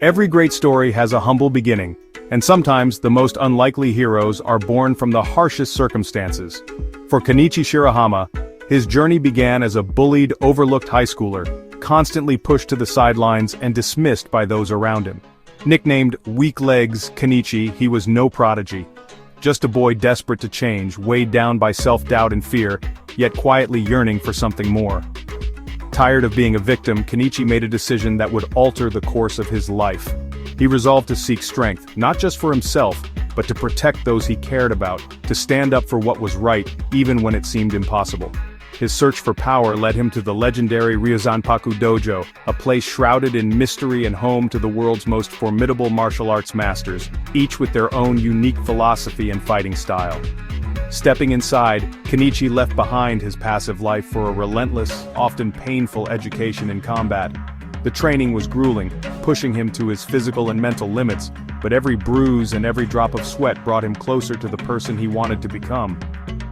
Every great story has a humble beginning, and sometimes the most unlikely heroes are born from the harshest circumstances. For Kenichi Shirahama, his journey began as a bullied, overlooked high schooler, constantly pushed to the sidelines and dismissed by those around him. Nicknamed Weak Legs Kenichi, he was no prodigy. Just a boy desperate to change, weighed down by self-doubt and fear, yet quietly yearning for something more. Tired of being a victim, Kenichi made a decision that would alter the course of his life. He resolved to seek strength, not just for himself, but to protect those he cared about, to stand up for what was right, even when it seemed impossible. His search for power led him to the legendary Ryuzanpaku Dojo, a place shrouded in mystery and home to the world's most formidable martial arts masters, each with their own unique philosophy and fighting style. Stepping inside, Kenichi left behind his passive life for a relentless, often painful education in combat. The training was grueling, pushing him to his physical and mental limits, but every bruise and every drop of sweat brought him closer to the person he wanted to become.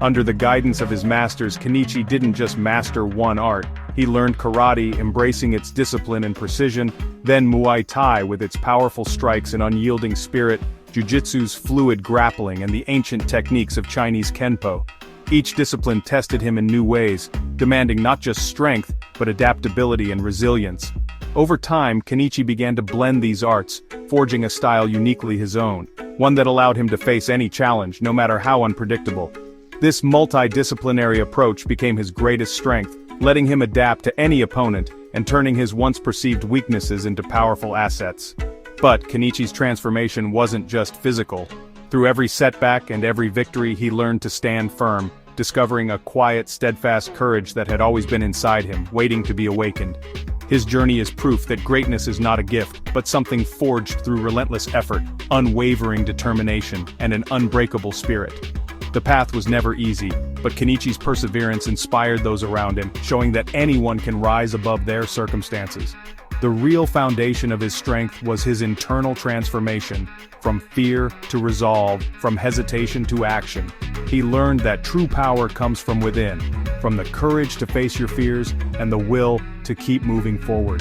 Under the guidance of his masters, Kenichi didn't just master one art, he learned karate, embracing its discipline and precision, then Muay Thai with its powerful strikes and unyielding spirit, Jujitsu's fluid grappling and the ancient techniques of Chinese Kenpo. Each discipline tested him in new ways, demanding not just strength, but adaptability and resilience. Over time, Kenichi began to blend these arts, forging a style uniquely his own, one that allowed him to face any challenge, no matter how unpredictable. This multidisciplinary approach became his greatest strength, letting him adapt to any opponent and turning his once-perceived weaknesses into powerful assets. But Kenichi's transformation wasn't just physical. Through every setback and every victory he learned to stand firm, discovering a quiet, steadfast courage that had always been inside him, waiting to be awakened. His journey is proof that greatness is not a gift, but something forged through relentless effort, unwavering determination, and an unbreakable spirit. The path was never easy, but Kenichi's perseverance inspired those around him, showing that anyone can rise above their circumstances. The real foundation of his strength was his internal transformation, from fear to resolve, from hesitation to action. He learned that true power comes from within, from the courage to face your fears and the will to keep moving forward.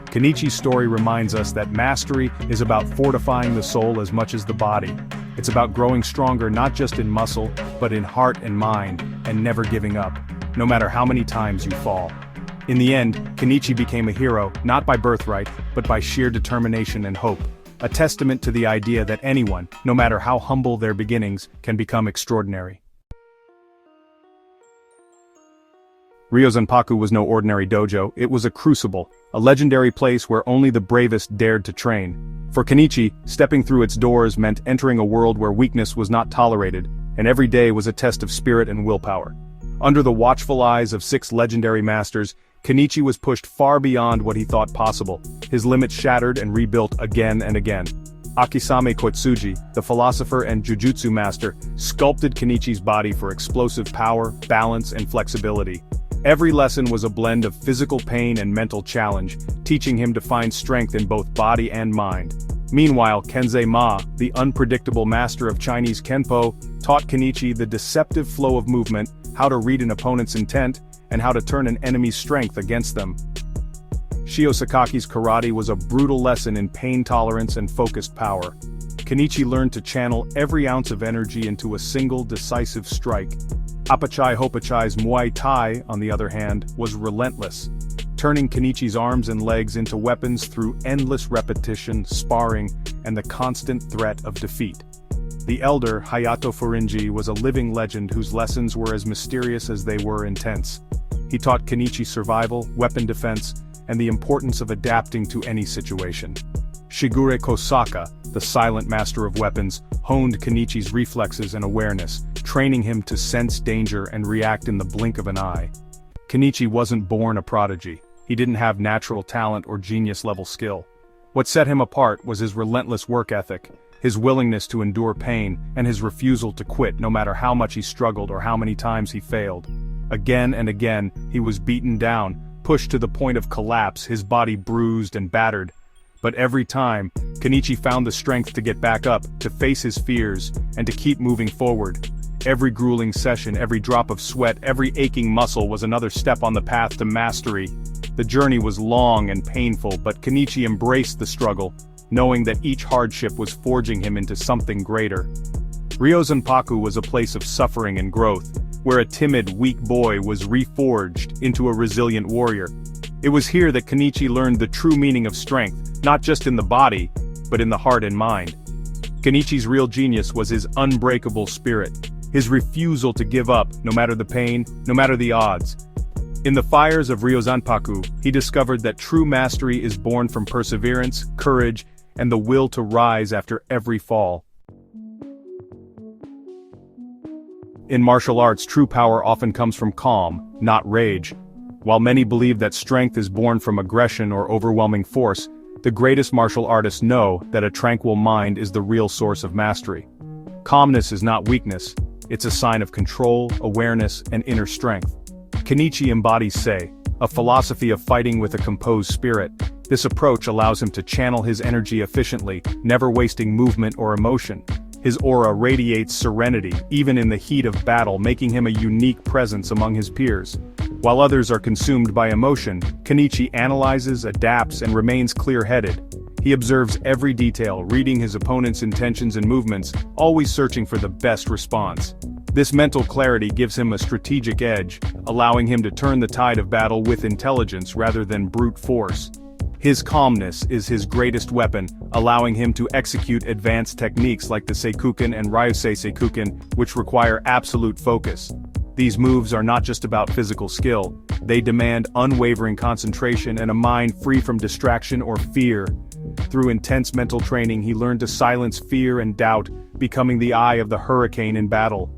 Kenichi's story reminds us that mastery is about fortifying the soul as much as the body. It's about growing stronger not just in muscle, but in heart and mind, and never giving up, no matter how many times you fall. In the end, Kenichi became a hero, not by birthright, but by sheer determination and hope, a testament to the idea that anyone, no matter how humble their beginnings, can become extraordinary. Ryuzanpaku was no ordinary dojo, it was a crucible, a legendary place where only the bravest dared to train. For Kenichi, stepping through its doors meant entering a world where weakness was not tolerated, and every day was a test of spirit and willpower. Under the watchful eyes of 6 legendary masters, Kenichi was pushed far beyond what he thought possible, his limits shattered and rebuilt again and again. Akisame Kotsuji, the philosopher and Jujitsu master, sculpted Kenichi's body for explosive power, balance, and flexibility. Every lesson was a blend of physical pain and mental challenge, teaching him to find strength in both body and mind. Meanwhile, Kensei Ma, the unpredictable master of Chinese Kenpo, taught Kenichi the deceptive flow of movement, how to read an opponent's intent, and how to turn an enemy's strength against them. Shio Sakaki's karate was a brutal lesson in pain tolerance and focused power. Kenichi learned to channel every ounce of energy into a single decisive strike. Apachai Hopachai's Muay Thai, on the other hand, was relentless, turning Kenichi's arms and legs into weapons through endless repetition, sparring, and the constant threat of defeat. The elder, Hayato Furinji, was a living legend whose lessons were as mysterious as they were intense. He taught Kenichi survival, weapon defense, and the importance of adapting to any situation. Shigure Kosaka, the silent master of weapons, honed Kenichi's reflexes and awareness, training him to sense danger and react in the blink of an eye. Kenichi wasn't born a prodigy. He didn't have natural talent or genius-level skill. What set him apart was his relentless work ethic, his willingness to endure pain, and his refusal to quit no matter how much he struggled or how many times he failed. Again and again, he was beaten down, pushed to the point of collapse, his body bruised and battered. But every time, Kenichi found the strength to get back up, to face his fears, and to keep moving forward. Every grueling session, every drop of sweat, every aching muscle was another step on the path to mastery. The journey was long and painful, but Kenichi embraced the struggle, knowing that each hardship was forging him into something greater. Ryozunpaku was a place of suffering and growth, where a timid, weak boy was reforged into a resilient warrior. It was here that Kenichi learned the true meaning of strength, not just in the body, but in the heart and mind. Kenichi's real genius was his unbreakable spirit, his refusal to give up, no matter the pain, no matter the odds. In the fires of Ryozunpaku, he discovered that true mastery is born from perseverance, courage, and the will to rise after every fall. In martial arts, true power often comes from calm, not rage. While many believe that strength is born from aggression or overwhelming force, the greatest martial artists know that a tranquil mind is the real source of mastery. Calmness is not weakness, it's a sign of control, awareness, and inner strength. Kenichi embodies Sei, a philosophy of fighting with a composed spirit. This approach allows him to channel his energy efficiently, never wasting movement or emotion. His aura radiates serenity, even in the heat of battle, making him a unique presence among his peers. While others are consumed by emotion, Kenichi analyzes, adapts, and remains clear-headed. He observes every detail, reading his opponent's intentions and movements, always searching for the best response. This mental clarity gives him a strategic edge, allowing him to turn the tide of battle with intelligence rather than brute force. His calmness is his greatest weapon, allowing him to execute advanced techniques like the Seikuken and Ryusei Seikuken, which require absolute focus. These moves are not just about physical skill, they demand unwavering concentration and a mind free from distraction or fear. Through intense mental training, he learned to silence fear and doubt, becoming the eye of the hurricane in battle.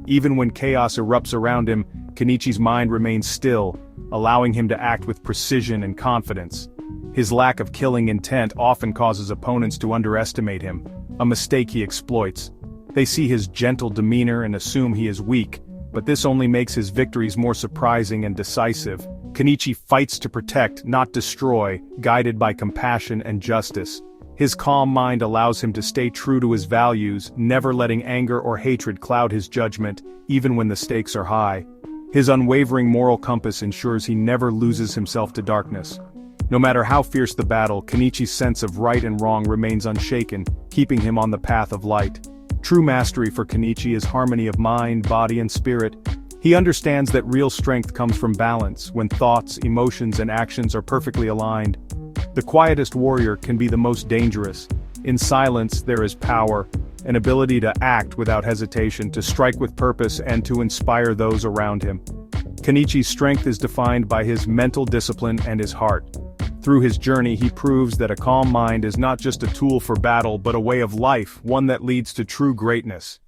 Even when chaos erupts around him, Kenichi's mind remains still, allowing him to act with precision and confidence. His lack of killing intent often causes opponents to underestimate him, a mistake he exploits. They see his gentle demeanor and assume he is weak, but this only makes his victories more surprising and decisive. Kenichi fights to protect, not destroy, guided by compassion and justice. His calm mind allows him to stay true to his values, never letting anger or hatred cloud his judgment, even when the stakes are high. His unwavering moral compass ensures he never loses himself to darkness. No matter how fierce the battle, Kenichi's sense of right and wrong remains unshaken, keeping him on the path of light. True mastery for Kenichi is harmony of mind, body, and spirit. He understands that real strength comes from balance, when thoughts, emotions, and actions are perfectly aligned. The quietest warrior can be the most dangerous. In silence, there is power, an ability to act without hesitation, to strike with purpose, and to inspire those around him. Kenichi's strength is defined by his mental discipline and his heart. Through his journey, he proves that a calm mind is not just a tool for battle but a way of life, one that leads to true greatness.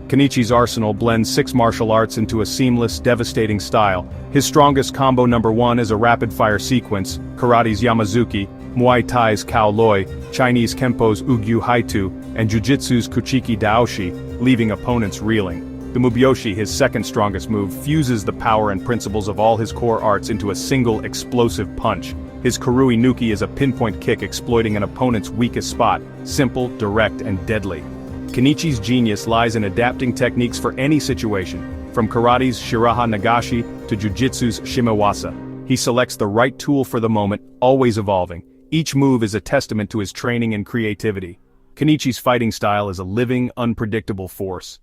Kenichi's arsenal blends 6 martial arts into a seamless, devastating style. His strongest combo number 1 is a rapid-fire sequence, karate's Yamazuki, Muay Thai's Kao Loi, Chinese Kempo's Ugyu Haitu, and Jujitsu's Kuchiki Daoshi, leaving opponents reeling. The Mubyoshi, his second strongest move, fuses the power and principles of all his core arts into a single, explosive punch. His Kurui Nuki is a pinpoint kick exploiting an opponent's weakest spot, simple, direct, and deadly. Kenichi's genius lies in adapting techniques for any situation, from karate's Shiraha Nagashi to Jujitsu's Shimawasa. He selects the right tool for the moment, always evolving. Each move is a testament to his training and creativity. Kenichi's fighting style is a living, unpredictable force.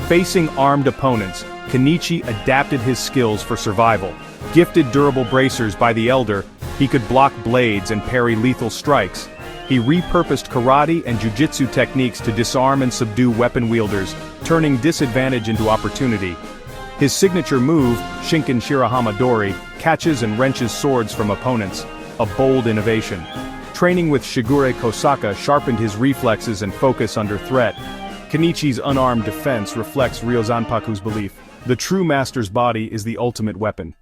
Facing armed opponents, Kenichi adapted his skills for survival. Gifted durable bracers by the elder, he could block blades and parry lethal strikes. He repurposed karate and jujitsu techniques to disarm and subdue weapon wielders, turning disadvantage into opportunity. His signature move, Shinken Shirahama Dori, catches and wrenches swords from opponents, a bold innovation. Training with Shigure Kosaka sharpened his reflexes and focus under threat. Kenichi's unarmed defense reflects Ryozunpaku's belief: the true master's body is the ultimate weapon.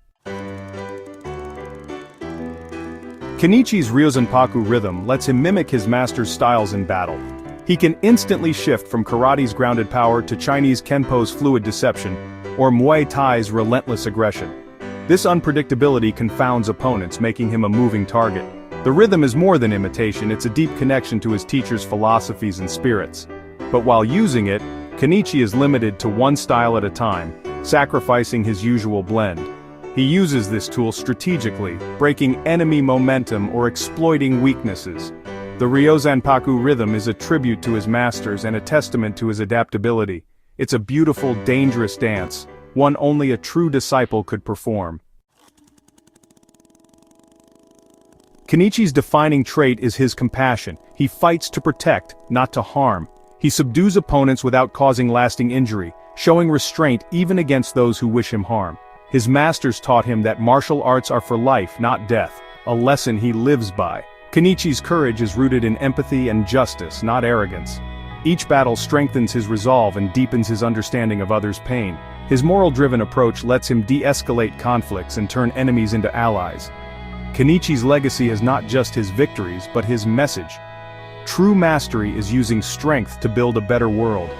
Kenichi's Ryozunpaku rhythm lets him mimic his master's styles in battle. He can instantly shift from karate's grounded power to Chinese Kenpo's fluid deception, or Muay Thai's relentless aggression. This unpredictability confounds opponents, making him a moving target. The rhythm is more than imitation, it's a deep connection to his teacher's philosophies and spirits. But while using it, Kenichi is limited to one style at a time, sacrificing his usual blend. He uses this tool strategically, breaking enemy momentum or exploiting weaknesses. The Ryozanpaku rhythm is a tribute to his masters and a testament to his adaptability. It's a beautiful, dangerous dance, one only a true disciple could perform. Kenichi's defining trait is his compassion. He fights to protect, not to harm. He subdues opponents without causing lasting injury, showing restraint even against those who wish him harm. His masters taught him that martial arts are for life, not death, a lesson he lives by. Kenichi's courage is rooted in empathy and justice, not arrogance. Each battle strengthens his resolve and deepens his understanding of others' pain. His moral-driven approach lets him de-escalate conflicts and turn enemies into allies. Kenichi's legacy is not just his victories, but his message. True mastery is using strength to build a better world.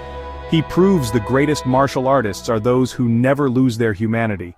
He proves the greatest martial artists are those who never lose their humanity.